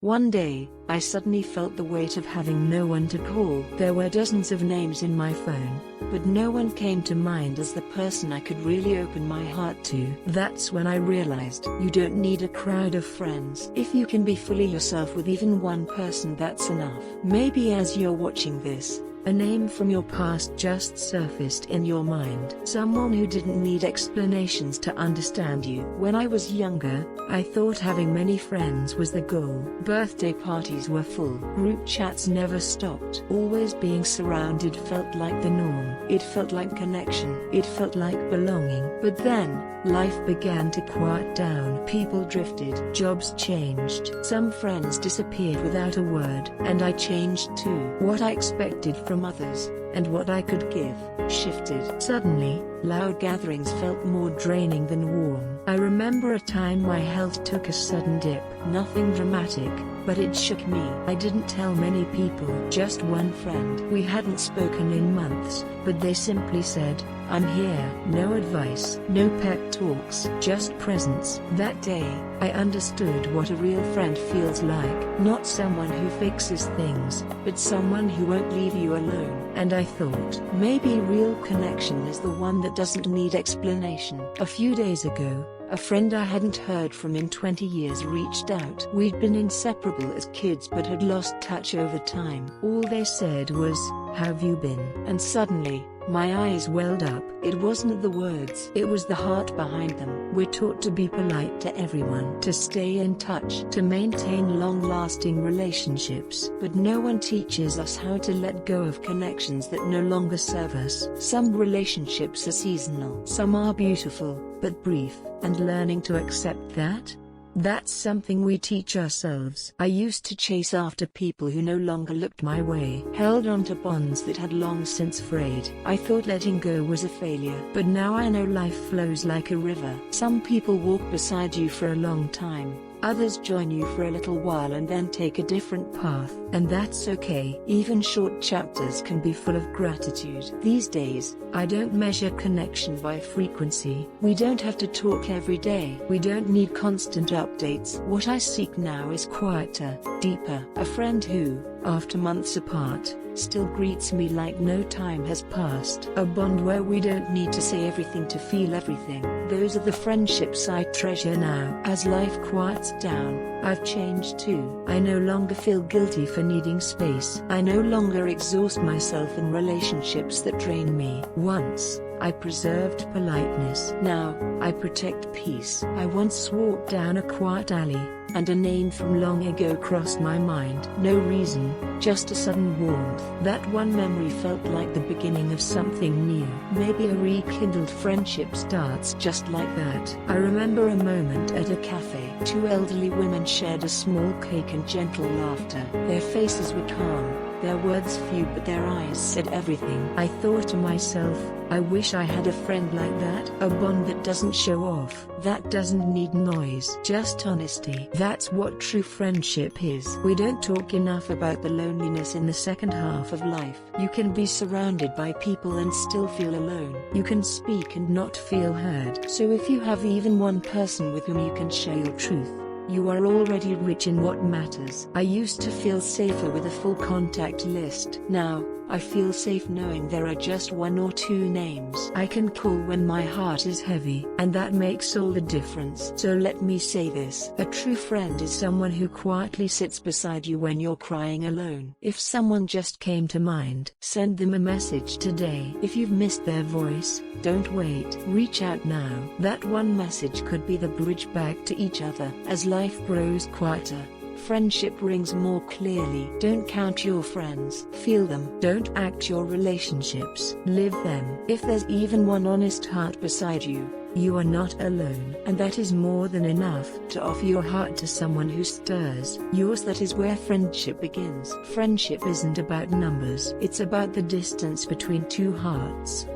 One day, I suddenly felt the weight of having no one to call. There were dozens of names in my phone, but no one came to mind as the person I could really open my heart to. That's when I realized you don't need a crowd of friends. If you can be fully yourself with even one person, that's enough. Maybe as you're watching this, a name from your past just surfaced in your mind. Someone who didn't need explanations to understand you. When I was younger, I thought having many friends was the goal. Birthday parties were full. Group chats never stopped. Always being surrounded felt like the norm. It felt like connection. It felt like belonging. But then, life began to quiet down. People drifted. Jobs changed. Some friends disappeared without a word. And I changed too. What I expected from others, and what I could give, shifted. Suddenly, loud gatherings felt more draining than warm. I remember a time my health took a sudden dip. Nothing dramatic, but it shook me. I didn't tell many people, just one friend. We hadn't spoken in months, but they simply said, "I'm here." No advice, no pep talks, just presence. That day, I understood what a real friend feels like. Not someone who fixes things, but someone who won't leave you alone. And I thought, maybe real connection is the one that doesn't need explanation. A few days ago, a friend I hadn't heard from in 20 years reached out. We'd been inseparable as kids but had lost touch over time. All they said was, "How've you been?" And suddenly, my eyes welled up. It wasn't the words, it was the heart behind them. We're taught to be polite to everyone, to stay in touch, to maintain long-lasting relationships. But no one teaches us how to let go of connections that no longer serve us. Some relationships are seasonal, some are beautiful, but brief, and learning to accept that? That's something we teach ourselves. I used to chase after people who no longer looked my way, held on to bonds that had long since frayed. I thought letting go was a failure. But now I know life flows like a river. Some people walk beside you for a long time. Others join you for a little while and then take a different path. And that's okay. Even short chapters can be full of gratitude. These days, I don't measure connection by frequency. We don't have to talk every day. We don't need constant updates. What I seek now is quieter, deeper. A friend who, after months apart, still greets me like no time has passed. A bond where we don't need to say everything to feel everything. Those are the friendships I treasure now. As life quiets down, I've changed too. I no longer feel guilty for needing space. I no longer exhaust myself in relationships that drain me. Once, I preserved politeness. Now, I protect peace. I once walked down a quiet alley, and a name from long ago crossed my mind. No reason, just a sudden warmth. That one memory felt like the beginning of something new. Maybe a rekindled friendship starts just like that. I remember a moment at a cafe. Two elderly women shared a small cake and gentle laughter. Their faces were calm, their words few, but their eyes said everything. I thought to myself, I wish I had a friend like that. A bond that doesn't show off, that doesn't need noise, just honesty. That's what true friendship is. We don't talk enough about the loneliness in the second half of life. You can be surrounded by people and still feel alone. You can speak and not feel heard. So if you have even one person with whom you can share your truth, you are already rich in what matters. I used to feel safer with a full contact list. Now, I feel safe knowing there are just one or two names I can call when my heart is heavy, and that makes all the difference. So let me say this: a true friend is someone who quietly sits beside you when you're crying alone. If someone just came to mind, send them a message today. If you've missed their voice, don't wait. Reach out now. That one message could be the bridge back to each other. As life grows quieter, friendship rings more clearly. Don't count your friends, feel them. Don't act your relationships, live them. If there's even one honest heart beside you, you are not alone. And that is more than enough to offer your heart to someone who stirs yours. That is where friendship begins. Friendship isn't about numbers, it's about the distance between two hearts.